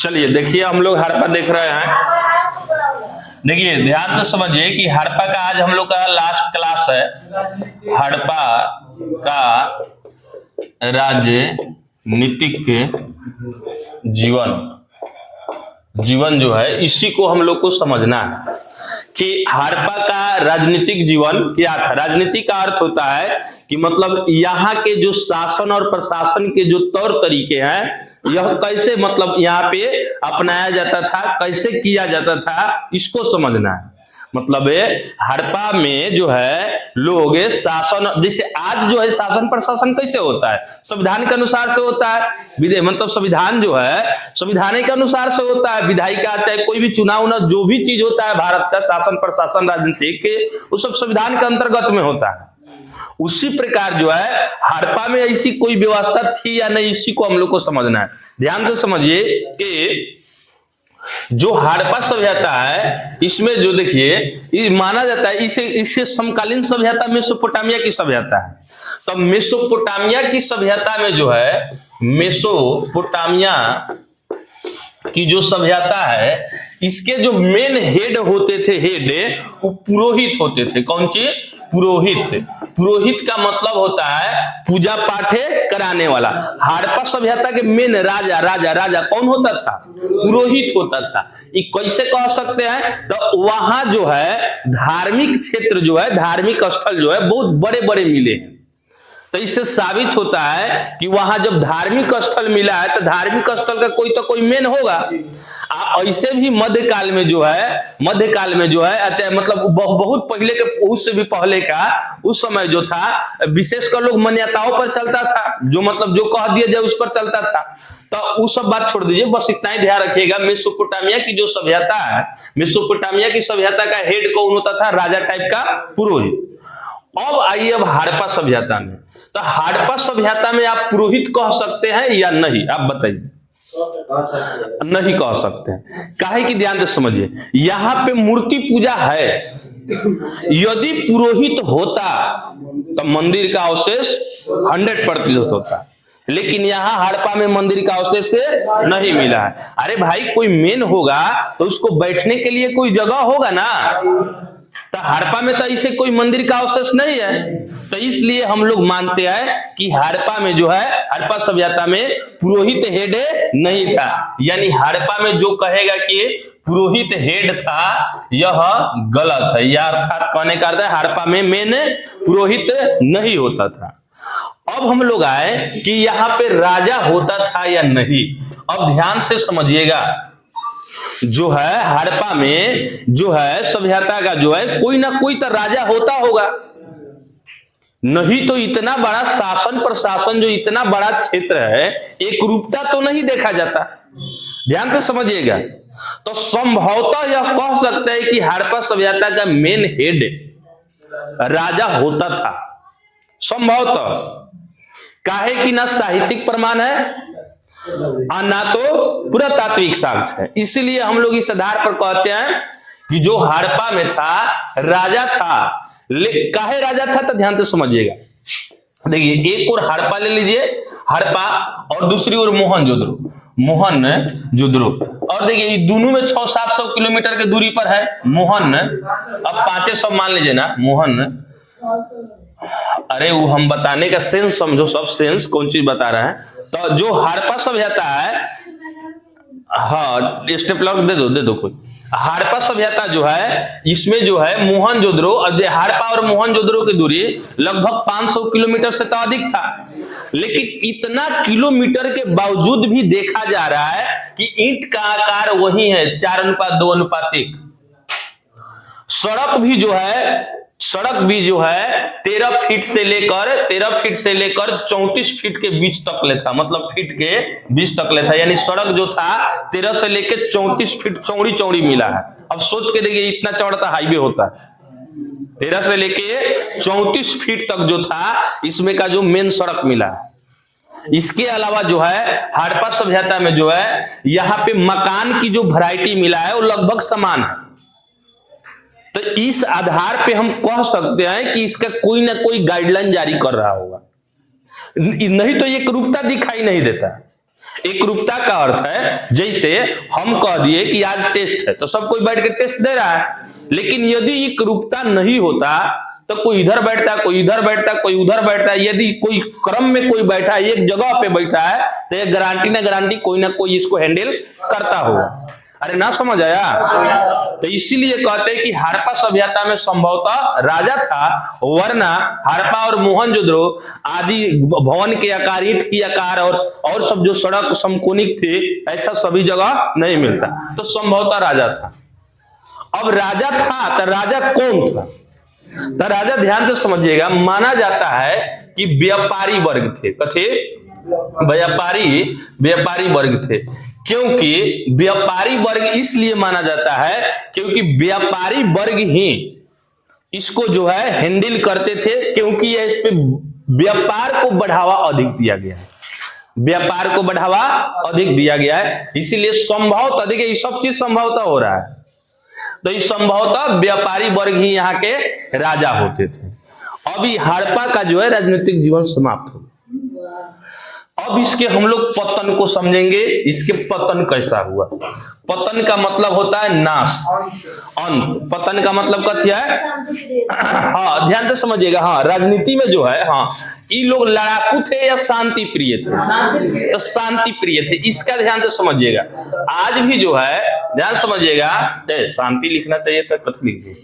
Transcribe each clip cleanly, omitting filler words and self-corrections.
चलिए देखिए, हम लोग हड़प्पा देख रहे हैं। देखिए ध्यान से समझिए कि हड़प्पा का आज हम लोग का लास्ट क्लास है। हड़प्पा का राजनीतिक जीवन जो है, इसी को हम लोग को समझना है कि हड़प्पा का राजनीतिक जीवन क्या था। राजनीति का अर्थ होता है कि मतलब यहाँ के जो शासन और प्रशासन के जो तौर तरीके हैं, यह कैसे मतलब यहाँ पे अपनाया जाता था, कैसे किया जाता था, इसको समझना है। मतलब हड़प्पा में जो है लोग शासन, जैसे आज जो है शासन प्रशासन कैसे होता है, संविधान के अनुसार से होता है। मतलब संविधान जो है संविधान के अनुसार से होता है। विधायिका चाहे कोई भी चुनाव न जो भी चीज होता है भारत का शासन प्रशासन राजनीतिक, वो सब संविधान के अंतर्गत में होता है। उसी प्रकार जो है हड़प्पा में ऐसी कोई व्यवस्था थी या नहीं, इसी को हम लोग को समझना है। ध्यान से समझिए कि जो हड़प्पा सभ्यता है, इसमें जो देखिए माना जाता है इसे समकालीन सभ्यता मेसोपोटामिया की सभ्यता है। तो मेसोपोटामिया की सभ्यता में जो है, मेसोपोटामिया की जो सभ्यता है, इसके जो मेन हेड होते थे, हेड वो पुरोहित होते थे। कौन सी? पुरोहित। पुरोहित का मतलब होता है पूजा पाठ कराने वाला। हड़प्पा सभ्यता के मेन राजा कौन होता था? पुरोहित होता था। ये कैसे कह सकते हैं? तो वहां जो है धार्मिक क्षेत्र जो है, धार्मिक स्थल जो है बहुत बड़े बड़े मिले हैं। तो इससे साबित होता है कि वहां जब धार्मिक स्थल मिला है तो धार्मिक स्थल का कोई तो कोई मेन होगा। ऐसे भी मध्यकाल में जो है अच्छा मतलब बहुत पहले के, उससे भी पहले का उस समय जो था विशेषकर लोग मान्यताओं पर चलता था, जो मतलब जो कह दिया जाए उस पर चलता था। तो वो सब बात छोड़ दीजिए, बस इतना ही ध्यान रखिएगा। मेसोपोटामिया की जो सभ्यता है, मेसोपोटामिया की सभ्यता का हेड कौन होता था? राजा टाइप का पुरोहित। अब आइए अब हड़प्पा सभ्यता में। तो हड़प्पा सभ्यता में आप पुरोहित कह सकते हैं या नहीं, आप बताइए। नहीं कह सकते हैं। काहे की? ध्यान से समझिए, यहाँ पे मूर्ति पूजा है। यदि पुरोहित होता तो मंदिर का अवशेष 100% होता, लेकिन यहाँ हड़प्पा में मंदिर का अवशेष नहीं मिला है। अरे भाई, कोई मेन होगा तो उसको बैठने के लिए कोई जगह होगा ना। तो हड़प्पा में तो ऐसे कोई मंदिर का अवशेष नहीं है। तो इसलिए हम लोग मानते हैं कि हड़प्पा में जो है, हड़प्पा सभ्यता में पुरोहित हेड नहीं था। यानी हड़प्पा में जो कहेगा कि पुरोहित हेड था, यह गलत है। या अर्थात कहने का अर्थ है हड़प्पा में मेन पुरोहित नहीं होता था। अब हम लोग आए कि यहाँ पे राजा होता था या नहीं। अब ध्यान से समझिएगा, जो है हड़प्पा में जो है सभ्यता का जो है कोई ना कोई तो राजा होता होगा, नहीं तो इतना बड़ा शासन प्रशासन जो इतना बड़ा क्षेत्र है, एक रूपता तो नहीं देखा जाता। ध्यान से समझिएगा। तो संभवतः यह कह सकते हैं कि हड़प्पा सभ्यता का मेन हेड राजा होता था, संभवतः। काहे कि ना साहित्यिक प्रमाण है और ना तो पुरातात्विक साक्ष्य है। इसलिए हम लोग इस आधार पर कहते हैं कि जो हड़प्पा में था राजा था। काहे राजा था? तो ध्यान से समझिएगा। देखिए, एक और हड़प्पा ले लीजिए, हड़प्पा, और दूसरी ओर मोहनजोदड़ो। और देखिए दोनों में 600-700 किलोमीटर की दूरी पर है। मोहन, अब 500 मान लीजिए ना, मोहन। अरे वो हम बताने का सेंस समझो, सब सेंस कौन चीज बता रहे हैं। तो जो हड़प्पा सभ्यता है, हाँ स्टेप लॉक दे दो कोई। हड़प्पा सभ्यता जो है, इसमें जो है मोहनजोदड़ो, हड़प्पा और मोहनजोदड़ो की दूरी लगभग 500 किलोमीटर से तो अधिक था। लेकिन इतना किलोमीटर के बावजूद भी देखा जा रहा है कि ईंट का आकार वही है, 4:2:1। सड़क भी जो है 13 फीट से लेकर 34 फीट के बीच तक ले था। मतलब फीट के बीच तक ले था, यानी सड़क जो था 13 से लेकर 34 फीट चौड़ी मिला है। अब सोच के देखिए, इतना चौड़ा तो हाईवे होता है। 13 से लेके 34 फीट तक जो था, इसमें का जो मेन सड़क मिला है। इसके अलावा जो है हड़प्पा सभ्यता में जो है यहाँ पे मकान की जो वैरायटी मिला है वो लगभग समान है। तो इस आधार पे हम कह सकते हैं कि इसका कोई ना कोई गाइडलाइन जारी कर रहा होगा, नहीं तो एक रूपता दिखाई नहीं देता। एकरूपता का अर्थ है जैसे हम कह दिए कि आज टेस्ट है तो सब कोई बैठ के टेस्ट दे रहा है, लेकिन यदि एकरूपता नहीं होता तो कोई इधर बैठता, कोई इधर बैठता, कोई उधर बैठता। यदि कोई क्रम में कोई बैठा है, एक जगह पे बैठा है, तो ये गारंटी ना गारंटी कोई ना कोई इसको हैंडल करता होगा। अरे ना समझ आया? तो इसीलिए कहते हैं कि हड़प्पा सभ्यता में संभवतः राजा था, वरना हड़प्पा और मोहनजोदड़ो आदि भवन के आकार, ईंट की आकार और सब जो सड़क समकोणिक थे, ऐसा सभी जगह नहीं मिलता, तो संभवतः राजा था। अब राजा था तो राजा कौन था? तो राजा ध्यान से समझिएगा, माना जाता है कि व्यापारी वर्ग थे। कथे व्यापारी वर्ग थे। क्योंकि व्यापारी वर्ग इसलिए माना जाता है क्योंकि व्यापारी वर्ग ही इसको जो है हैंडल करते थे, क्योंकि इस पे व्यापार को बढ़ावा अधिक दिया गया है। व्यापार को बढ़ावा अधिक दिया गया है, इसीलिए संभवतः देखिए ये सब चीज संभवतः हो रहा है, तो इस संभवतः व्यापारी वर्ग ही यहाँ के राजा होते थे। अभी हड़प्पा का जो है राजनीतिक जीवन समाप्त हो गया। अब इसके हम लोग पतन को समझेंगे। इसके पतन कैसा हुआ? पतन का मतलब होता है नाश, अंत। पतन का मतलब क्या है? हाँ, ध्यान से समझिएगा। हाँ, राजनीति में जो है, हाँ, ये लोग लड़ाकू थे या शांति प्रिय थे? तो शांति प्रिय थे, इसका ध्यान से समझिएगा। आज भी जो है ध्यान समझिएगा, शांति लिखना चाहिए था, कथ लिखिए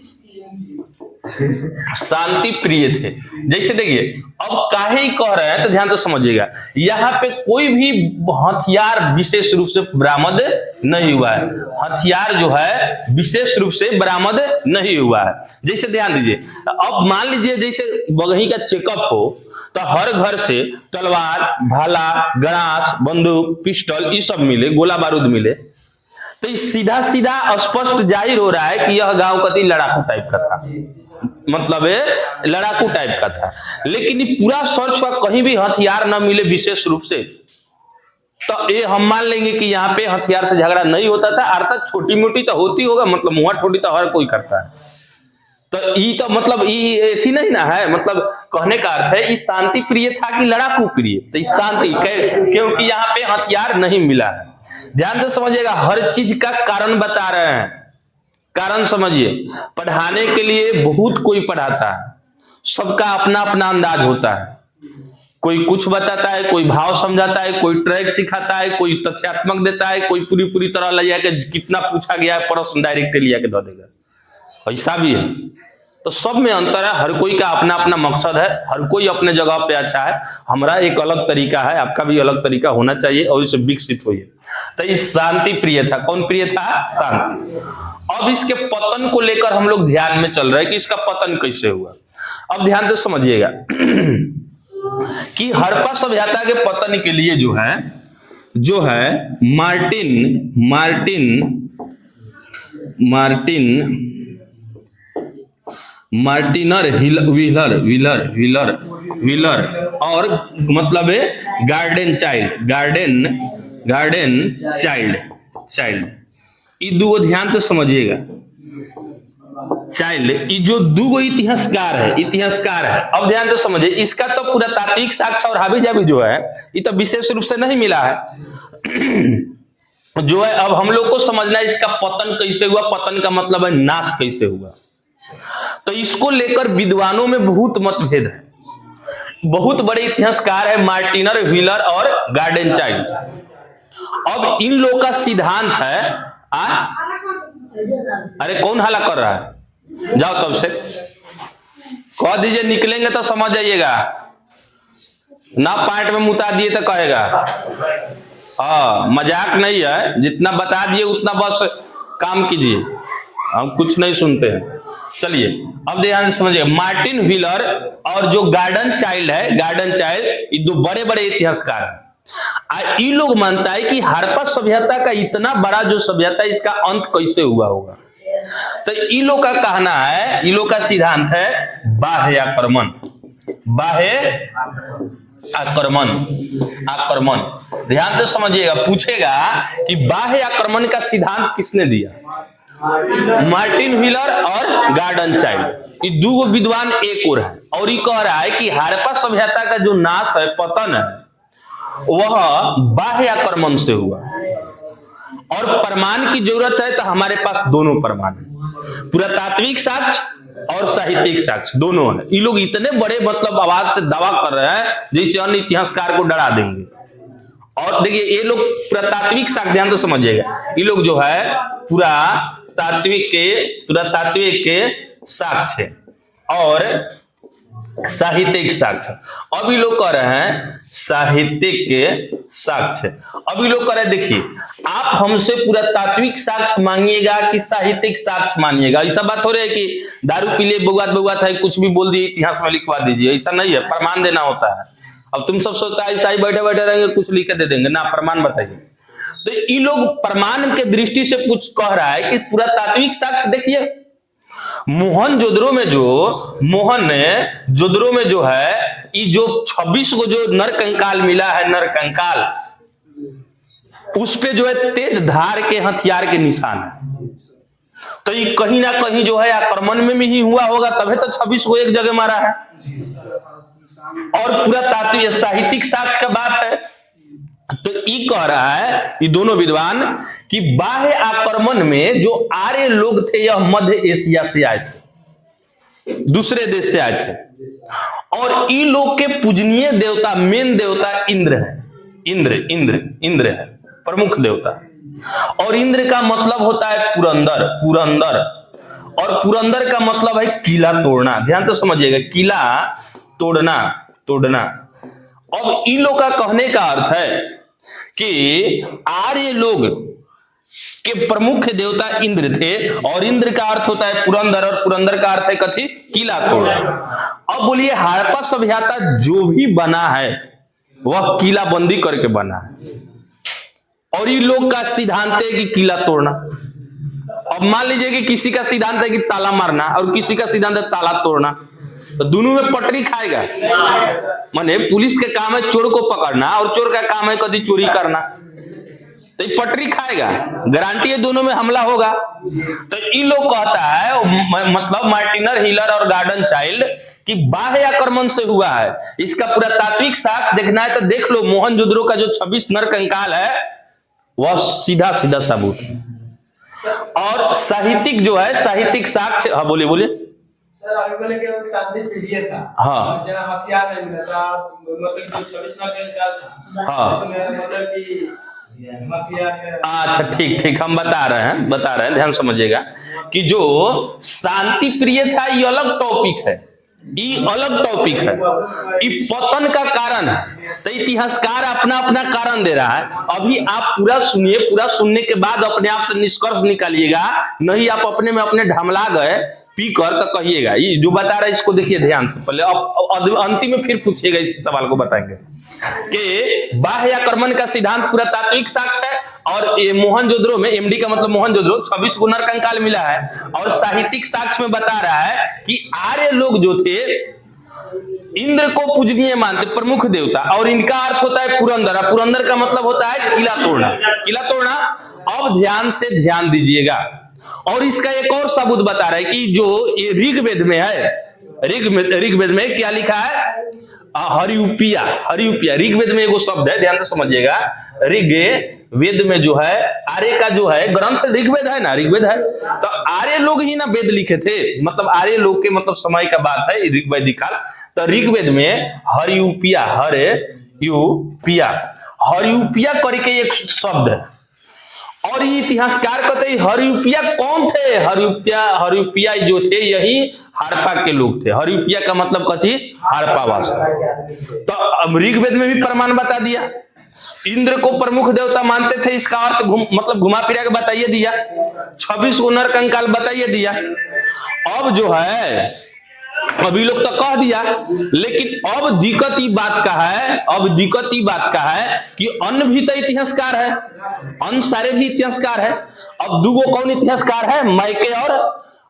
शांति प्रिय थे। जैसे देखिए, अब काहे ही कह रहे हैं तो ध्यान से समझिएगा, यहाँ पे कोई भी हथियार विशेष रूप से बरामद नहीं हुआ है। हथियार जो है विशेष रूप से बरामद नहीं हुआ है। जैसे ध्यान दीजिए, अब मान लीजिए जैसे बगही का चेकअप हो तो हर घर से तलवार, भाला, गरास, बंदूक, पिस्टल ये सब मिले, गोला बारूद मिले, तो सीधा सीधा स्पष्ट जाहिर हो रहा है कि यह गांव कति लड़ाकू टाइप का था, मतलब लड़ाकू टाइप का था। लेकिन ये पूरा सर्च हुआ, कहीं भी हथियार न मिले विशेष रूप से, तो ये हम मान लेंगे कि यहाँ पे हथियार से झगड़ा नहीं होता था। अर्थात छोटी मोटी तो होती होगा, मतलब मुंह छोटी तो हर कोई करता है। तो ये तो मतलब ये थी नहीं ना है, मतलब कहने का अर्थ है इस शांति प्रिय था कि लड़ाकू प्रिय? तो इस शांति, क्योंकि यहाँ पे हथियार नहीं मिला है। ध्यान से समझिएगा, हर चीज का कारण बता रहे हैं। कारण समझिए, पढ़ाने के लिए बहुत कोई पढ़ाता है, सबका अपना अपना अंदाज होता है। कोई कुछ बताता है, कोई भाव समझाता है, कोई ट्रैक सिखाता है, कोई तथ्यात्मक देता है, कोई पूरी तरह ले जाके कितना पूछा गया है प्रश्न डायरेक्ट लिया के दे देगा, ऐसा भी है। तो सब में अंतर है, हर कोई का अपना अपना मकसद है, हर कोई अपने जगह पे अच्छा है। हमारा एक अलग तरीका है, आपका भी अलग तरीका होना चाहिए और इसे विकसित होइए। तो इस शांति प्रिय था। कौन प्रिय था? शांति। अब इसके पतन को लेकर हम लोग ध्यान में चल रहे हैं कि इसका पतन कैसे हुआ। अब ध्यान से समझिएगा कि हड़प्पा सभ्यता के पतन के लिए जो है मार्टिनर व्हीलर और मतलब है गार्डन चाइल्ड, ये दो ध्यान से समझिएगा। चाइल्ड, ये जो दो इतिहासकार है। अब ध्यान से समझिए, इसका तो पूरा तात्विक साक्ष्य और हावी जावी जो है ये तो विशेष रूप से नहीं मिला है जो है। अब हम लोग को समझना है इसका पतन कैसे हुआ। पतन का मतलब है नाश कैसे हुआ। तो इसको लेकर विद्वानों में बहुत मतभेद है। बहुत बड़े इतिहासकार है मार्टिनर व्हीलर और गार्डन चाइल्ड। अब इन लोग का सिद्धांत है, अरे कौन हल्ला कर रहा है? जाओ तब से कह दीजिए, निकलेंगे तो समझ जाइएगा, ना पार्ट में मुता दिए तो कहेगा। हाँ, मजाक नहीं है, जितना बता दिए उतना बस काम कीजिए, हम कुछ नहीं सुनते हैं। चलिए अब ध्यान से समझिए, मार्टिन व्हीलर और जो गार्डन चाइल्ड ये दो बड़े बड़े इतिहासकार हैं। ये लोग मानता है कि हड़प्पा सभ्यता का इतना बड़ा जो सभ्यता है, इसका अंत कैसे हुआ होगा। तो इन लोग का कहना है, इन लोग का सिद्धांत है बाह्य आक्रमण। ध्यान से समझिएगा, पूछेगा कि बाह्य आक्रमण का सिद्धांत किसने दिया? मार्टिन व्हीलर और गार्डन चाइल्ड। ये दो विद्वान एक और है, और ये कह रहा है कि हड़प्पा सभ्यता का जो नाश है, पतन है, वह बाह्य आक्रमण से हुआ। और प्रमाण की जरूरत है तो हमारे पास दोनों प्रमाण है, पुरातात्विक साक्ष्य और साहित्यिक साक्ष्य दोनों है। ये लोग इतने बड़े मतलब आवाज से दावा कर रहे हैं जैसे अन्य इतिहासकार को डरा देंगे। और देखिए ये लोग पुरातात्विक साक्ष्य, ध्यान से समझिएगा, ये लोग जो है पुरातात्विक के साक्ष्य और साहित्यिक साक्ष्य। अभी लोग कह रहे हैं साहित्यिक के साक्ष्य। अभी लोग कह रहे हैं देखिए आप हमसे पुरातात्विक साक्ष्य मांगिएगा कि साहित्यिक साक्ष्य मानिएगा। ऐसा बात हो रहा है कि दारू पी ले बउआ था कुछ भी बोल दिए इतिहास में लिखवा दीजिए, ऐसा नहीं है, प्रमाण देना होता है। अब तुम सब सोचता है ऐसा ही बैठे बैठे रहेंगे कुछ लिख के दे देंगे ना, प्रमाण बताइए। तो ये लोग प्रमाण के दृष्टि से कुछ कह रहा है कि पुरातात्विक साक्ष्य देखिए मोहनजोदड़ो में जो है ये जो 26 को जो नरकंकाल मिला है, नरकंकाल उस पे जो है तेज धार के हथियार के निशान है। तो ये कहीं ना कहीं जो है आक्रमण में भी ही हुआ होगा, तभी तो 26 को एक जगह मारा है। और पुरातात्विक साहित्यिक साक्ष्य का बात है तो ये कह रहा है ये दोनों विद्वान कि बाह्य आक्रमण में जो आर्य लोग थे यह मध्य एशिया से आए थे, दूसरे देश से आए थे। और ये लोग के पूजनीय देवता, मेन देवता इंद्र है। इंद्र है प्रमुख देवता। और इंद्र का मतलब होता है पुरंदर। और पुरंदर का मतलब है किला तोड़ना। ध्यान से समझिएगा, किला तोड़ना। अब इन लोग का कहने का अर्थ है कि आर्य लोग के प्रमुख देवता इंद्र थे और इंद्र का अर्थ होता है पुरंदर और पुरंदर का अर्थ है कथी, किला तोड़ना। अब बोलिए हड़प्पा सभ्यता जो भी बना है वह किला बंदी करके बना है और इन लोग का सिद्धांत है कि किला तोड़ना। अब मान लीजिए कि किसी का सिद्धांत है कि ताला मारना और किसी का सिद्धांत है ताला तोड़ना, तो दोनों में पटरी खाएगा। माने पुलिस के काम है चोर को पकड़ना और चोर का काम है कभी चोरी करना, तो ये पटरी खाएगा, गारंटी है दोनों में हमला होगा। तो इन लोग कहता है मतलब मार्टिनर, हिलर और गार्डन चाइल्ड कि बाह्य आक्रमण से हुआ है। इसका पुरातात्विक साक्ष्य देखना है तो देख लो, मोहनजोदड़ो का जो 26 नरकंकाल है वह सीधा सबूत है। और साहित्यिक जो है साहित्यिक साक्ष्य, हाँ बोलिए सर अभी बोले कि वो शांति पीरियड था। हाँ जहाँ हथियार नहीं मिला था, मतलब जो 26 नरकंकाल था, हाँ उसमें मतलब कि हथियार। अच्छा ठीक हम बता रहे हैं, ध्यान समझिएगा कि जो शांति प्रिय था ये अलग टॉपिक है, ये पतन का कारण है। तो इतिहासकार अपना कारण दे रहा है। अभी आप पूरा सुनिए, पूरा सुनने के बाद अपने आप से निष्कर्ष निकालिएगा, नहीं आप अपने में अपने ढमला गए पी कर तो कहिएगा। ये जो बता रहा है इसको देखिए ध्यान से, पहले अब अंतिम में फिर पूछिएगा, इसी सवाल को बताएंगे कि बाह्य आक्रमण का सिद्धांत पुरातात्विक साक्ष्य है और ये मोहनजोदड़ो में, एमडी का मतलब मोहनजोदड़ो 26 गुना कंकाल मिला है। और साहित्यिक साक्ष्य में बता रहा है कि आर्य लोग जो थे इंद्र को पूजनीय मानते, प्रमुख देवता, और इनका अर्थ होता है पुरंदर। पुरंदर का मतलब होता है किला तोड़ना। अब ध्यान दीजिएगा, और इसका एक और सबूत बता रहा है कि जो ये ऋग्वेद में है, ऋग्वेद में क्या लिखा है, हरिउपिया। ऋग्वेद में एगो शब्द है, ध्यान से समझिएगा। ऋग्वेद में जो है आर्य का जो है ग्रंथ ऋग्वेद है ना, ऋग्वेद है तो आर्य लोग ही ना वेद लिखे थे, मतलब आर्य लोग के मतलब समय का बात है ऋग्वैदिक काल। तो ऋग्वेद में हरिउपिया करके एक शब्द है। और ये इतिहासकार कहते हैं हरिउपिया कौन थे, हरिउपिया जो थे यही हड़प्पा के लोग थे। हरिउपिया का मतलब कथी, हड़प्पावासी। तो ऋग्वेद में भी प्रमाण बता दिया, इंद्र को प्रमुख देवता मानते थे, इसका अर्थ मतलब घुमा फिरा के बताइए दिया, 26 को नरकंकाल बताइए दिया। अब जो है अभी लोग तो कह दिया, लेकिन अब दिक्कत ई बात का है कि अन्य भी तो इतिहासकार है, अन्य सारे भी इतिहासकार है। अब दूगो कौन इतिहासकार है,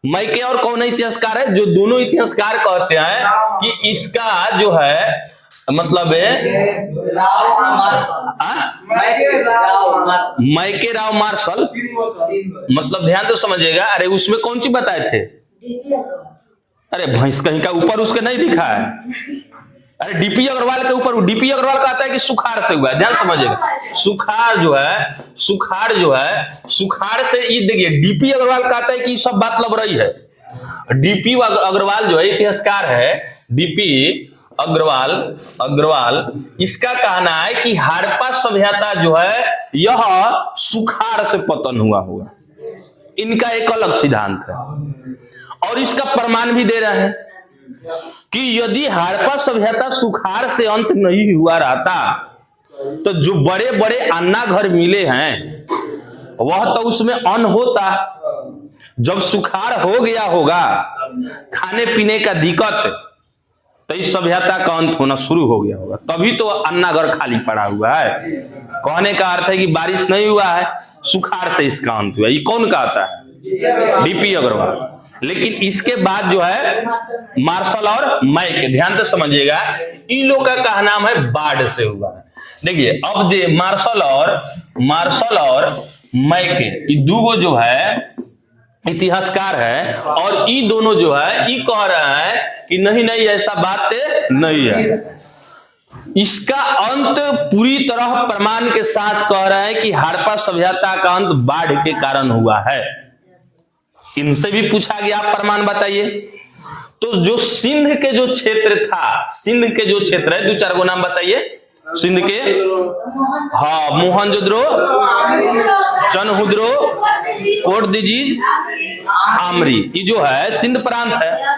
मैके और कौन इतिहासकार है, जो दोनों इतिहासकार कहते हैं कि इसका जो है मतलब मैके राव मार्शल, मतलब ध्यान तो समझिएगा। अरे उसमें कौन सी बताए थे, अरे भैंस कहीं का ऊपर उसके नहीं लिखा है, अरे डीपी अग्रवाल के ऊपर, डीपी अग्रवाल कहता है कि सुखाड़ से हुआ है, ध्यान समझिएगा। सुखाड़ से ये देखिए, डीपी अग्रवाल कहता है कि सब बात लब रही है। डीपी अग्रवाल जो है इतिहासकार है, डीपी अग्रवाल इसका कहना है कि हड़प्पा सभ्यता जो है यह सुखाड़ से पतन हुआ होगा। इनका एक अलग सिद्धांत है और इसका प्रमाण भी दे रहे हैं कि यदि हड़प्पा सभ्यता सुखाड़ से अंत नहीं हुआ रहता तो जो बड़े बड़े अन्ना घर मिले हैं वह तो उसमें अन्न होता। जब सुखाड़ हो गया होगा, खाने पीने का दिक्कत, तो इस सभ्यता का अंत होना शुरू हो गया होगा, तभी तो अन्ना घर खाली पड़ा हुआ है। कहने का अर्थ है कि बारिश नहीं हुआ है, सुखाड़ से इसका अंत हुआ। ये कौन कहता है? डीपी अग्रवाल। लेकिन इसके बाद जो है मार्शल और मैक, ध्यान से समझिएगा, इन लोग का कहना है बाढ़ से हुआ है। देखिए अब मार्शल और मैक, ये दो जो है इतिहासकार है और ये दोनों जो है ये कह रहे हैं कि नहीं ऐसा बात नहीं है। इसका अंत पूरी तरह प्रमाण के साथ कह रहे हैं कि हड़प्पा सभ्यता का अंत बाढ़ के कारण हुआ है। इनसे भी पूछा गया, आप प्रमाण बताइए। तो जो सिंध के जो क्षेत्र था, सिंध के जो क्षेत्र है, 2-4 गो नाम बताइए सिंध के। हाँ, मोहनजोदड़ो, चनहुद्रो, कोटदीजीज, आमरी, ये जो है सिंध प्रांत है।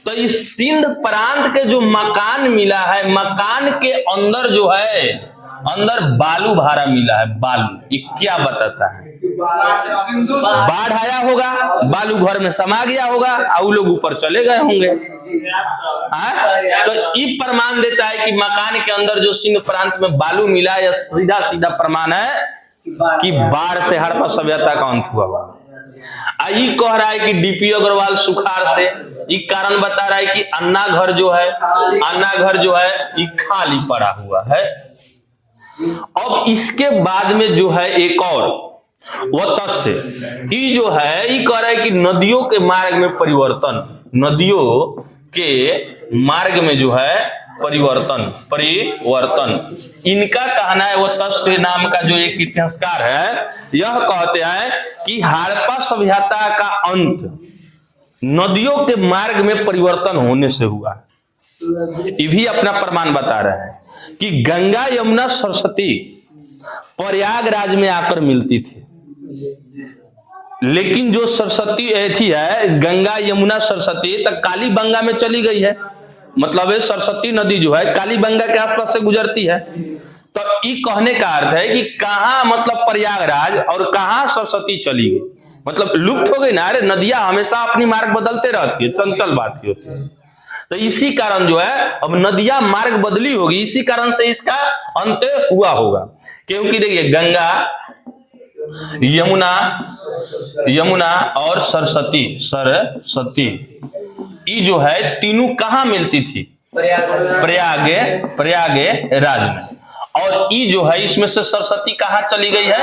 तो इस सिंध प्रांत के जो मकान मिला है, मकान के अंदर जो है अंदर बालू भारा मिला है। बालू ये क्या बताता है? बाढ़ आया होगा, बालू घर में समा गया होगा और लोग ऊपर चले गए होंगे। तो ये प्रमाण देता है कि मकान के अंदर जो सिंध प्रांत में बालू मिला, यह सीधा प्रमाण है कि बाढ़ से हड़प्पा सभ्यता का अंत हुआ। ये कह रहा है कि डीपी अग्रवाल सुखाड़ से, ये कारण बता रहा है कि अन्ना घर जो है ये खाली पड़ा हुआ है। अब इसके बाद में जो है एक और वह तथ्य, ये जो है ये कह रहा है कि नदियों के मार्ग में परिवर्तन, नदियों के मार्ग में जो है परिवर्तन, इनका कहना है। वो तथ्य नाम का जो एक इतिहासकार है, यह कहते हैं कि हड़प्पा सभ्यता का अंत नदियों के मार्ग में परिवर्तन होने से हुआ। ये भी अपना प्रमाण बता रहे हैं कि गंगा यमुना सरस्वती प्रयागराज में आकर मिलती थी, लेकिन जो सरस्वती थी है गंगा यमुना सरस्वती तक कालीबंगा में चली गई है। मतलब है सरस्वती नदी जो है कालीबंगा के आसपास से गुजरती है। तो ये कहने का अर्थ है कि कहाँ मतलब प्रयागराज और कहाँ सरस्वती चली गई, मतलब लुप्त हो गई ना। अरे नदियां हमेशा अपनी मार्ग बदलते रहती है, चंचल बात ही होती है। तो इसी कारण जो है अब नदियां मार्ग बदली होगी, इसी कारण से इसका अंत हुआ होगा। क्योंकि देखिए गंगा, यमुना और सरस्वती ये जो है तीनों कहाँ मिलती थी? प्रयागराज में। और ये जो है इसमें से सरस्वती कहाँ चली गई है?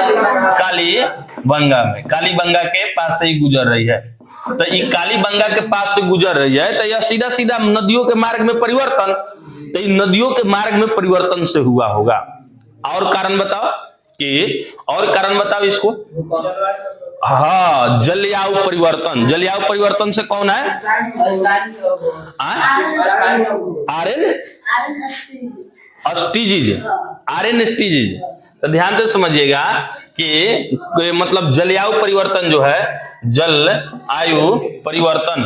कालीबंगा में, कालीबंगा के पास से ही गुजर रही है। तो ये कालीबंगा के पास से गुजर रही है, तो यह सीधा नदियों के मार्ग में परिवर्तन, तो नदियों के मार्ग में परिवर्तन से हुआ होगा। और कारण बताओ इसको। हाँ, जलवायु परिवर्तन। जलवायु परिवर्तन से कौन है? आर्यन स्टीजीज। तो ध्यान से समझिएगा कि मतलब जलवायु परिवर्तन जो है, जल आयु परिवर्तन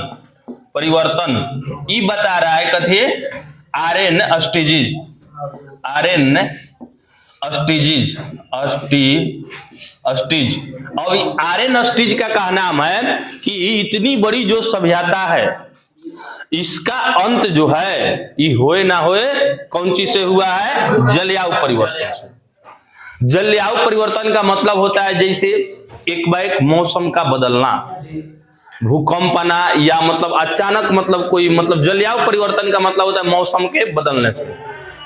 ये बता रहा है कथी? आर्यन स्टीजीज। और आर्यन स्टीज का कहना है कि इतनी बड़ी जो सभ्यता है इसका अंत जो है ये होए ना होए कौन चीज से हुआ है? जलवायु परिवर्तन से। जलवायु परिवर्तन का मतलब होता है जैसे एक मौसम का बदलना, भूकंप आना, या मतलब अचानक मतलब कोई मतलब जलवायु परिवर्तन का मतलब होता है मौसम के बदलने से।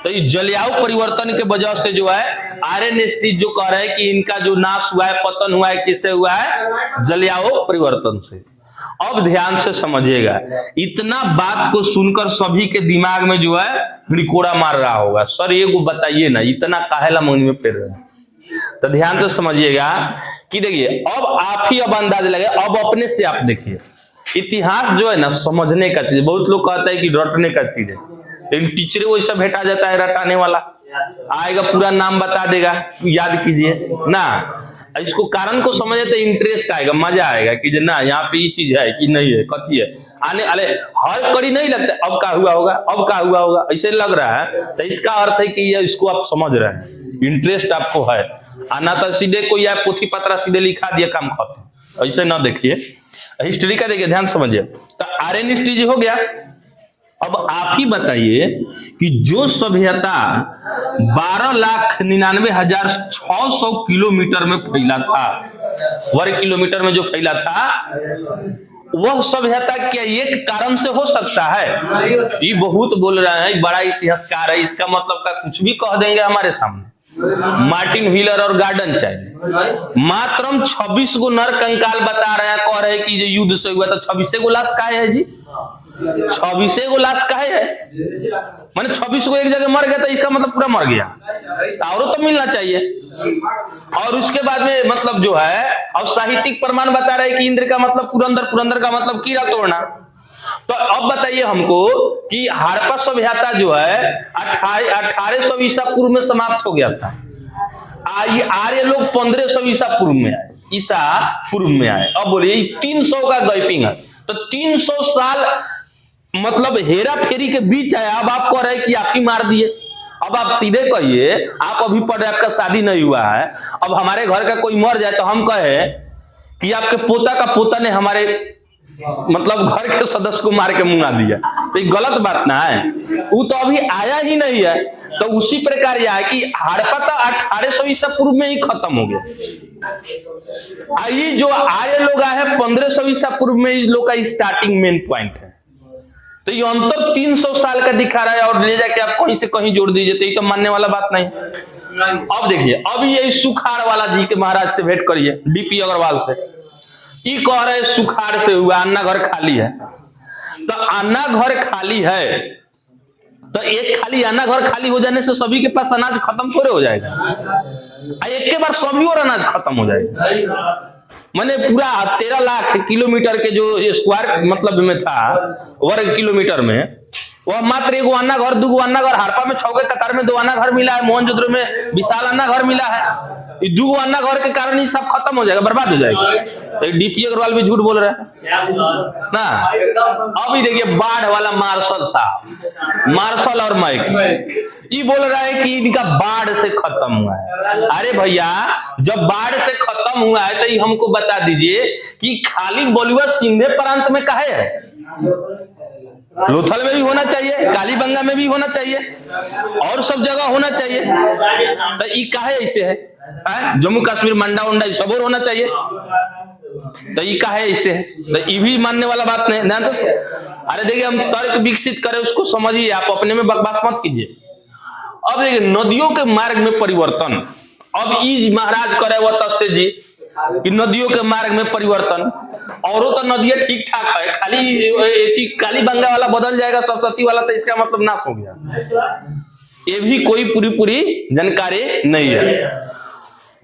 तो ये जलवायु परिवर्तन के वजह से जो है आर्यन स्टीज जो कह रहे हैं कि इनका जो नाश हुआ है, पतन हुआ है, किससे हुआ है? जलवायु परिवर्तन से। अब ध्यान से समझिएगा, इतना बात को सुनकर सभी के दिमाग में जो है हिड़कोड़ा मार रहा होगा, सर ये को बताइए ना, इतना काहेला मन में फिर रहे हैं। तो ध्यान से समझिएगा कि देखिए अब आप ही अब अंदाज लगे, अब अपने से आप देखिए, इतिहास जो है ना समझने का चीज, बहुत लोग कहते हैं कि रटने का चीज है, लेकिन टीचर वैसा भेटा जाता है रटाने वाला, आएगा पूरा नाम बता देगा, याद कीजिए ना, इसको कारण को समझे तो इंटरेस्ट आएगा, मजा आएगा कि ना यहाँ पे ये चीज है कि नहीं है, कथी है आने, अरे हर कड़ी नहीं लगता, अब क्या हुआ होगा, अब क्या हुआ होगा, ऐसे लग रहा है, तो इसका अर्थ है कि ये इसको आप समझ रहे हैं, इंटरेस्ट आपको है। आना तो सीधे कोई आप पोथी पत्रा सीधे लिखा दिया, काम खत्म, ऐसे ना देखिए, हिस्ट्री का देखिए, ध्यान समझिए। तो आर्यन हिस्ट्री हो गया। अब आप ही बताइए कि जो सभ्यता 12,99,600 किलोमीटर में फैला था, वर्ग किलोमीटर में जो फैला था, वह सभ्यता क्या एक कारण से हो सकता है? ये बहुत बोल रहे हैं, बड़ा इतिहासकार है, इसका मतलब का कुछ भी कह देंगे हमारे सामने। मार्टिन व्हीलर और गार्डन चाहिए, मात्र 26 गो नर कंकाल बता रहे हैं, कह रहे हैं कि जो युद्ध से हुआ, तो 26 गो लाश काहे है जी, 26 गो लाश काहे है, माने 26 गो एक जगह मर गया, तो इसका मतलब पूरा मर गया, और तो मिलना चाहिए। और उसके बाद में मतलब जो है, अब साहित्यिक प्रमाण बता रहे हैं कि इंद्र का मतलब पुरंदर, पुरंदर का मतलब कीड़ा तोड़ना। तो अब बताइए हमको कि हड़प्पा सभ्यता जो है 1800 ईसा पूर्व में समाप्त हो गया था, आर्य लोग 1500 ईसा पूर्व में आए, ईसा पूर्व में आए। अब बोलिए 300 का गैपिंग है, तो 300 साल मतलब हेरा फेरी के बीच आया। अब आप कह रहे हैं कि आप ही मार दिए। अब आप सीधे कहिए, आप अभी पढ़ रहे, आपका शादी नहीं हुआ है, अब हमारे घर का कोई मर जाए तो हम कहे कि आपके पोता का पोता ने हमारे मतलब घर के सदस्य को मार के मुंगा दिया, तो ये गलत बात ना है, वो तो अभी आया ही नहीं है। तो उसी प्रकार यह है कि हड़प्पा तो 1800 ईसा पूर्व में ही खत्म हो गया, ये जो आर्य लोग आए हैं 1500 ईसा पूर्व में, इस लोग का स्टार्टिंग मेन पॉइंट है। तो ये अंतर 300 साल का दिखा रहा है, और ले जाके आप कहीं से कहीं जोड़ दीजिए, तो ये तो मानने वाला बात नहीं। अब देखिए, अब ये सुखाड़ वाला जी के महाराज से भेंट करिए, डीपी अग्रवाल से, ये कह रहे सुखाड़ से हुआ, अन्ना घर खाली है। तो अन्ना घर खाली है, तो एक खाली अन्ना घर खाली हो जाने से सभी के पास अनाज खत्म थोड़े हो जाएगा, एक के बार सभी और अनाज खत्म हो जाएगा। मैंने पूरा 13 लाख किलोमीटर के जो स्क्वायर मतलब में था, वर्ग किलोमीटर में, वह मात्र एगो अन्ना घर, 2 अन्ना घर, हड़प्पा में 6 के कतार में 2 अन्ना घर मिला है, मोहनजोदड़ो में विशाल अन्ना घर मिला है। ये 2 अन्ना घर के कारण ये सब खत्म हो जाएगा, बर्बाद हो जाएगा। डीपी अग्रवाल भी झूठ बोल रहा है ना। अभी देखिए बाढ़ वाला मार्शल साहब, मार्शल और माइक, ये बोल रहा है कि इनका बाढ़ से खत्म हुआ है। अरे भैया, जब बाढ़ से खत्म हुआ है तो ये हमको बता दीजिए कि खाली बलुआ सिंधे प्रांत में काहे है? लोथल में भी होना चाहिए, कालीबंगा में भी होना चाहिए, और सब जगह होना चाहिए। तो ये काहे ऐसे है? जम्मू कश्मीर मंडा उंडा सब और होना चाहिए, तो ये काहे ऐसे है? तो ये भी मानने वाला बात नहीं ना। तो अरे देखिए, हम तर्क विकसित करें, उसको समझिए, आप अपने में बकवास मत कीजिए। अब देखिए, नदियों के मार्ग में परिवर्तन, अब ई महाराज करे वो तस्से जी कि नदियों के मार्ग में परिवर्तन, और तो नदियां ठीक ठाक है, खाली कालीबंगा वाला बदल जाएगा, सरस्वती वाला, तो इसका मतलब नाश हो गया। ये भी कोई पूरी जानकारी नहीं है।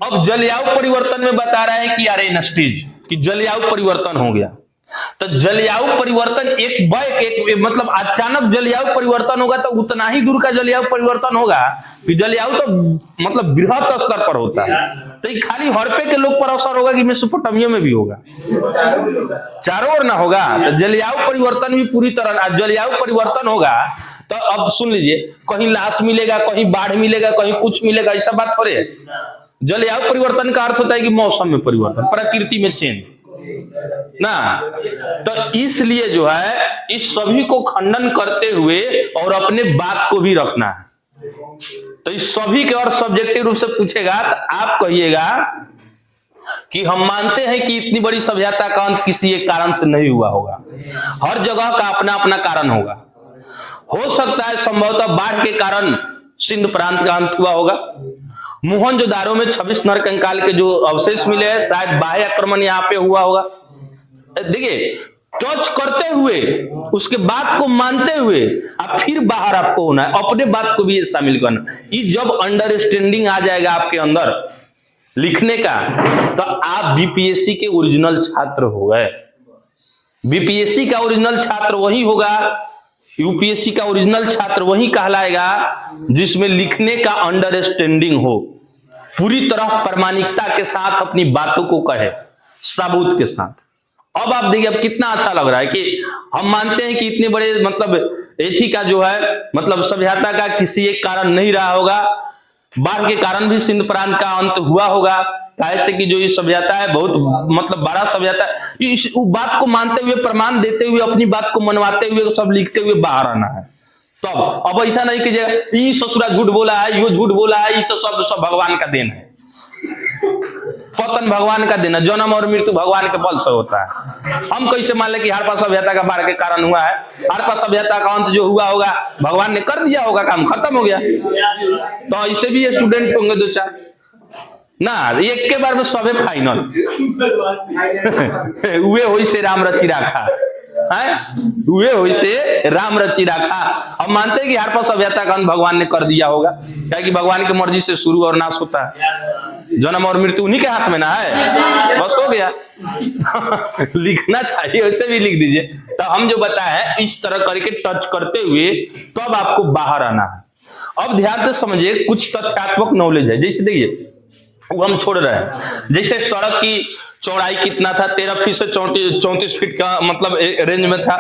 अब जलवायु परिवर्तन में बता रहा है कि आर्यन हिस्ट्री कि जलवायु परिवर्तन हो गया। तो जलवायु परिवर्तन एक मतलब अचानक जलवायु परिवर्तन होगा, तो उतना ही दूर का जलवायु परिवर्तन होगा कि जलवायु तो मतलब बृहत स्तर पर होता है। तो ये खाली हड़प्पे के लोग पर असर होगा कि मेसोपोटामिया में भी होगा, चारों ओर ना होगा। तो जलवायु परिवर्तन भी पूरी तरह, जलवायु परिवर्तन होगा तो अब सुन लीजिए, कहीं लाश मिलेगा, कहीं बाढ़ मिलेगा, कहीं कुछ मिलेगा, ऐसा बात थोड़े है। जलवायु परिवर्तन का अर्थ होता है कि मौसम में परिवर्तन, प्रकृति में चेंज ना। तो इसलिए जो है, इस सभी को खंडन करते हुए और अपने बात को भी रखना है। तो इस सभी के और सब्जेक्टिव रूप से पूछेगा तो आप कहिएगा कि हम मानते हैं कि इतनी बड़ी सभ्यता का अंत किसी एक कारण से नहीं हुआ होगा, हर जगह का अपना अपना कारण होगा। हो सकता है संभवतः बाढ़ के कारण सिंध प्रांत का अंत हुआ होगा। मोहनजोदारो में 26 नरकंकाल के जो अवशेष मिले हैं, शायद बाह्य आक्रमण यहाँ पे हुआ होगा। देखिए, टच करते हुए, उसके बात को मानते हुए अब फिर बाहर आपको होना है, अपने बात को भी शामिल करना। ये जब अंडरस्टैंडिंग आ जाएगा आपके अंदर लिखने का, तो आप बीपीएससी के ओरिजिनल छात्र हो गए। बीपीएससी का ओरिजिनल छात्र वही होगा, यूपीएससी का ओरिजिनल छात्र वही कहलाएगा जिसमें लिखने का अंडरस्टैंडिंग हो, पूरी तरह प्रामाणिकता के साथ अपनी बातों को कहे, सबूत के साथ। अब आप देखिए, अब कितना अच्छा लग रहा है कि हम मानते हैं कि इतने बड़े मतलब एथी का जो है मतलब सभ्यता का किसी एक कारण नहीं रहा होगा, बाढ़ के कारण भी सिंध प्रांत का अंत हुआ होगा। कैसे कि जो ये सभ्यता है बहुत मतलब बड़ा सभ्यता, इस बात को मानते हुए, प्रमाण देते हुए, अपनी बात को मनवाते हुए, सब लिखते हुए बाहर आना है। तब अब ऐसा नहीं कि ये ससुरा झूठ बोला है, यो झूठ बोला है, ये तो सब भगवान का देन है, पतन भगवान का देन है, जन्म और मृत्यु भगवान के बल से होता है। हम कैसे मान ले कि हड़प्पा सभ्यता का बाढ़ के कारण हुआ है? हड़प्पा सभ्यता का अंत जो हुआ होगा भगवान ने कर दिया होगा, काम खत्म हो गया। तो ऐसे भी स्टूडेंट होंगे दो चार ना, एक के बार में सबे फाइनल उहे होई से राम रची राखा है, उहे होई से राम रची राखा। हम मानते हैं कि हड़प्पा सभ्यता का अंत भगवान ने कर दिया होगा, क्या कि भगवान की मर्जी से शुरू और नाश होता है, जन्म और मृत्यु उन्हीं के हाथ में ना है, बस हो गया। लिखना चाहिए, वैसे भी लिख दीजिए। तो हम जो बताए हैं इस तरह करके टच करते हुए तब आपको बाहर आना है। अब ध्यान से समझिए, कुछ तथ्यात्मक नॉलेज है, जैसे देखिए वो हम छोड़ रहे हैं। जैसे सड़क की चौड़ाई कितना था, 13 फीट से 34 फीट का मतलब रेंज में था।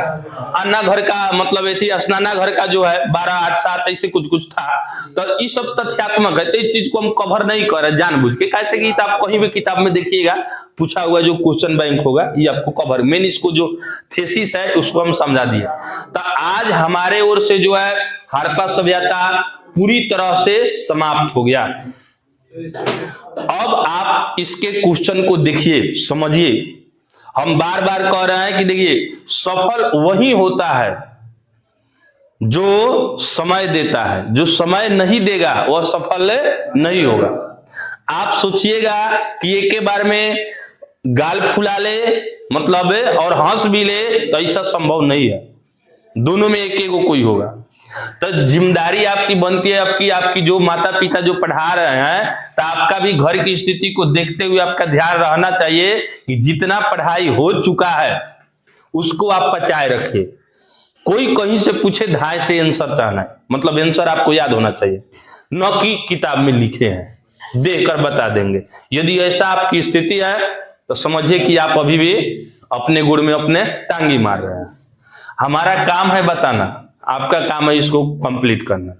अन्ना घर का मतलब ऐसी स्नाना घर का जो है 12, 8, 7 ऐसे कुछ था। तो ये सब तथ्यात्मक है, तो इस चीज को हम कवर नहीं कर रहे जानबूझ के। कैसे कि आप कहीं भी किताब में देखिएगा पूछा हुआ जो क्वेश्चन बैंक होगा ये आपको कवर, मेन इसको जो थेसिस है उसको हम समझा दिए। तो आज हमारे ओर से जो है हड़प्पा सभ्यता पूरी तरह से समाप्त हो गया। अब आप इसके क्वेश्चन को देखिए, समझिए। हम बार बार कह रहे हैं कि देखिए, सफल वही होता है जो समय देता है, जो समय नहीं देगा वह सफल नहीं होगा। आप सोचिएगा कि एक के बार में गाल फुला ले मतलब और हंस भी ले, तो ऐसा संभव नहीं है, दोनों में एक को कोई होगा। तो जिम्मेदारी आपकी बनती है, आपकी जो माता पिता जो पढ़ा रहे हैं, तो आपका भी घर की स्थिति को देखते हुए आपका ध्यान रहना चाहिए कि जितना पढ़ाई हो चुका है उसको आप पचाए रखिए। कोई कहीं से पूछे धाय से आंसर चाहना है, मतलब आंसर आपको याद होना चाहिए, न कि किताब में लिखे हैं देख कर बता देंगे। यदि ऐसा आपकी स्थिति है तो समझिए कि आप अभी भी अपने गुड़ में अपने टांगी मार रहे हैं। हमारा काम है बताना, आपका काम है इसको कंप्लीट करना।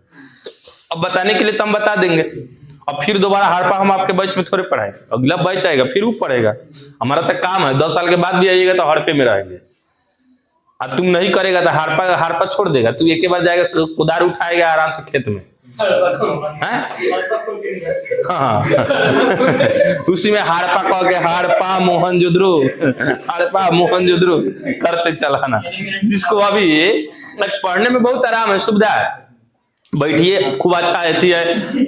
अब बताने के लिए तो हम बता देंगे, अब फिर दोबारा हड़प्पा हम आपके बैच में थोड़े पढ़ाए, अगला बैच आएगा फिर वो पढ़ेगा। हमारा तो काम है, 10 साल के बाद भी आइएगा तो हड़प्पे में रहेंगे। अब तुम नहीं करेगा तो हड़प्पा छोड़ देगा, तू एक बार जाएगा कुदार उठाएगा आराम से खेत में, हाँ उसी में हड़प्पा कह के हड़प्पा मोहनजोदड़ो करते चलाना, जिसको अभी पढ़ने में बहुत आराम है, सुविधा है, बैठिए खूब अच्छा है,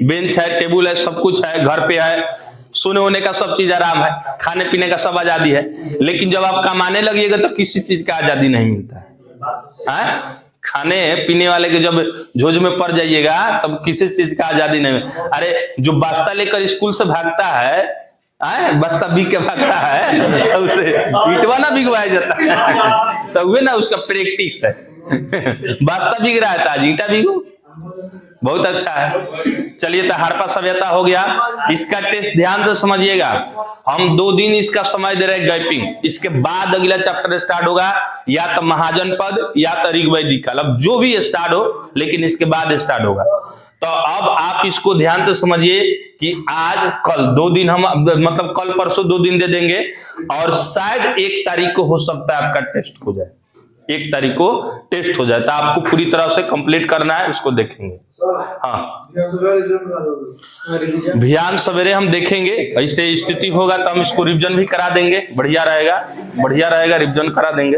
बेंच है, टेबुल है, सब कुछ है, घर पे है, सोने होने का सब चीज आराम है, खाने पीने का सब आजादी है। लेकिन जब आप कमाने लगिएगा तो किसी चीज का आजादी नहीं मिलता है। खाने पीने वाले के जब झोज में पड़ जाइएगा तब किसी चीज का आजादी नहीं मिलता। अरे जो बस्ता लेकर स्कूल से भागता है, बस्ता बिक के भागता है, तो उसे ईंटवा ना बिगवाया जाता है, तो वे ना उसका प्रैक्टिस है। बस्ता बिक रहा है तो आज ईंटा बिगो, बहुत अच्छा है। चलिए, तो हड़प्पा सभ्यता हो गया। इसका टेस्ट ध्यान से समझिएगा, हम 2 दिन इसका समय दे रहे हैं गैपिंग, इसके बाद अगला चैप्टर स्टार्ट होगा, या तो महाजन पद या तो ऋग्वैदिक काल, अब जो भी स्टार्ट हो, लेकिन इसके बाद स्टार्ट होगा। तो अब आप इसको ध्यान से समझिए कि आज कल 2 दिन हम मतलब कल परसों 2 दिन दे देंगे, और शायद 1 तारीख को हो सकता है आपका टेस्ट हो जाए, 1 तारीख को टेस्ट हो जाए, तो आपको पूरी तरह से कंप्लीट करना है, उसको देखेंगे। हाँ, ध्यान सवेरे हम देखेंगे, ऐसे स्थिति होगा तो हम इसको रिवीजन भी करा देंगे, बढ़िया रहेगा रिवीजन करा देंगे।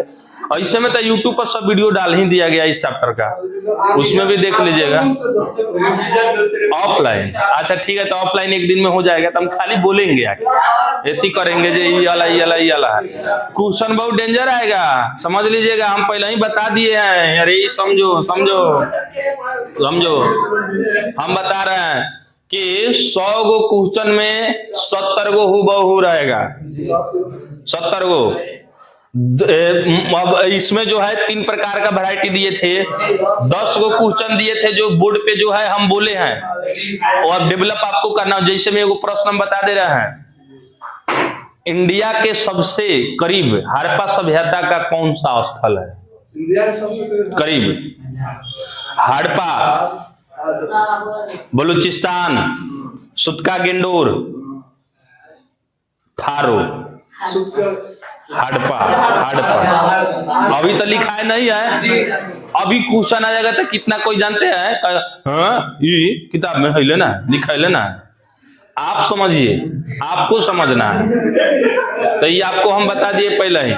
ऐसे में तो यूट्यूब पर सब वीडियो डाल ही दिया गया इस चैप्टर का, उसमें भी देख लीजिएगा। ऑफलाइन, अच्छा ठीक है, तो ऑफलाइन एक दिन में हो जाएगा, तो हम खाली बोलेंगे ऐसी करेंगे जो ये वाला क्वेश्चन बहुत डेंजर आएगा, समझ लीजिएगा। हम पहले ही बता दिए हैं, अरे समझो समझो समझो, हम बता रहे हैं कि 100 गो क्वेश्चन में 70 गो हूबहू रहेगा, 70 गो। अब इसमें जो है 3 प्रकार का वैरायटी दिए थे, 10 गो क्वेश्चन दिए थे जो बोर्ड पे जो है हम बोले हैं, और डेवलप आपको करना। जैसे में एगो प्रश्न हम बता दे रहे हैं, इंडिया के सबसे करीब हड़प्पा सभ्यता का कौन सा स्थल है? करीब हड़प्पा, बलूचिस्तान, सुतका गेंडोर, थारो, हड़प्पा। अभी तो लिखा है नहीं है, अभी क्वेश्चन आ जाएगा तो कितना कोई जानते हैं? हाँ, ये किताब में है लेना, लिखा है लेना। आप समझिए, आपको समझना है, तो ये आपको हम बता दिए पहले ही।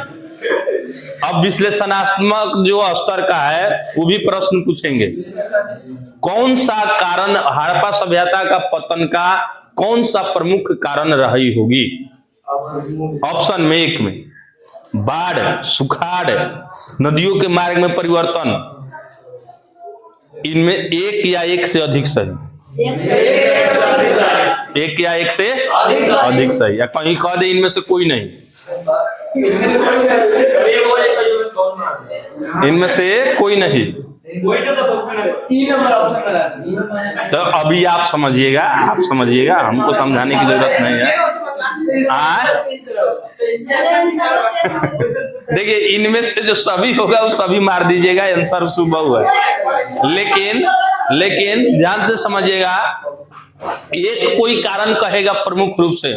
अब विश्लेषणात्मक जो स्तर का है वो भी प्रश्न पूछेंगे। कौन सा कारण हड़प्पा सभ्यता का पतन का कौन सा प्रमुख कारण रही होगी? ऑप्शन में 1 में बाढ़, सुखाड़, नदियों के मार्ग में परिवर्तन, इनमें एक या एक से अधिक सही, एक या एक से अधिक सही, या कहीं कह दे इनमें से कोई नहीं, इनमें से कोई नहीं। तो अभी आप समझिएगा, आप समझिएगा, हमको समझाने की जरूरत नहीं है। देखिए, इनमें से जो सभी होगा वो सभी मार दीजिएगा, आंसर सुबह है। लेकिन ध्यान से समझिएगा, एक कोई कारण कहेगा प्रमुख रूप से,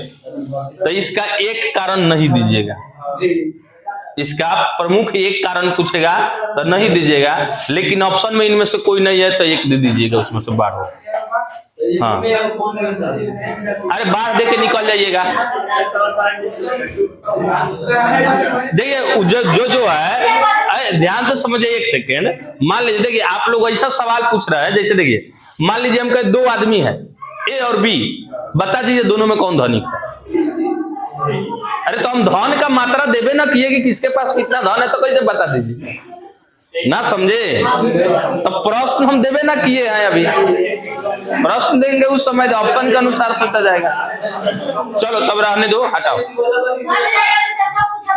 तो इसका एक कारण नहीं दीजिएगा। इसका प्रमुख एक कारण पूछेगा तो नहीं दीजिएगा, लेकिन ऑप्शन में इनमें से कोई नहीं है तो एक दे दीजिएगा, उसमें से बाढ़ हो। हाँ, अरे बाढ़ देके निकल जाइएगा। देखिए जो है, ध्यान से समझिए, एक सेकेंड। मान लीजिए, देखिए आप लोग ऐसा सवाल पूछ रहे हैं, जैसे देखिए मान लीजिए हम कहे 2 आदमी है, ए और बी, बता दीजिए दोनों में कौन धनिक है। अरे तो हम धन का मात्रा देवे ना किए कि किसके पास कितना धन है, तो कैसे बता दीजिए? ना समझे? तो प्रश्न हम देवे ना किए हैं, अभी प्रश्न देंगे उस समय ऑप्शन के अनुसार सोचा जाएगा। चलो तब रहने दो, हटाओ।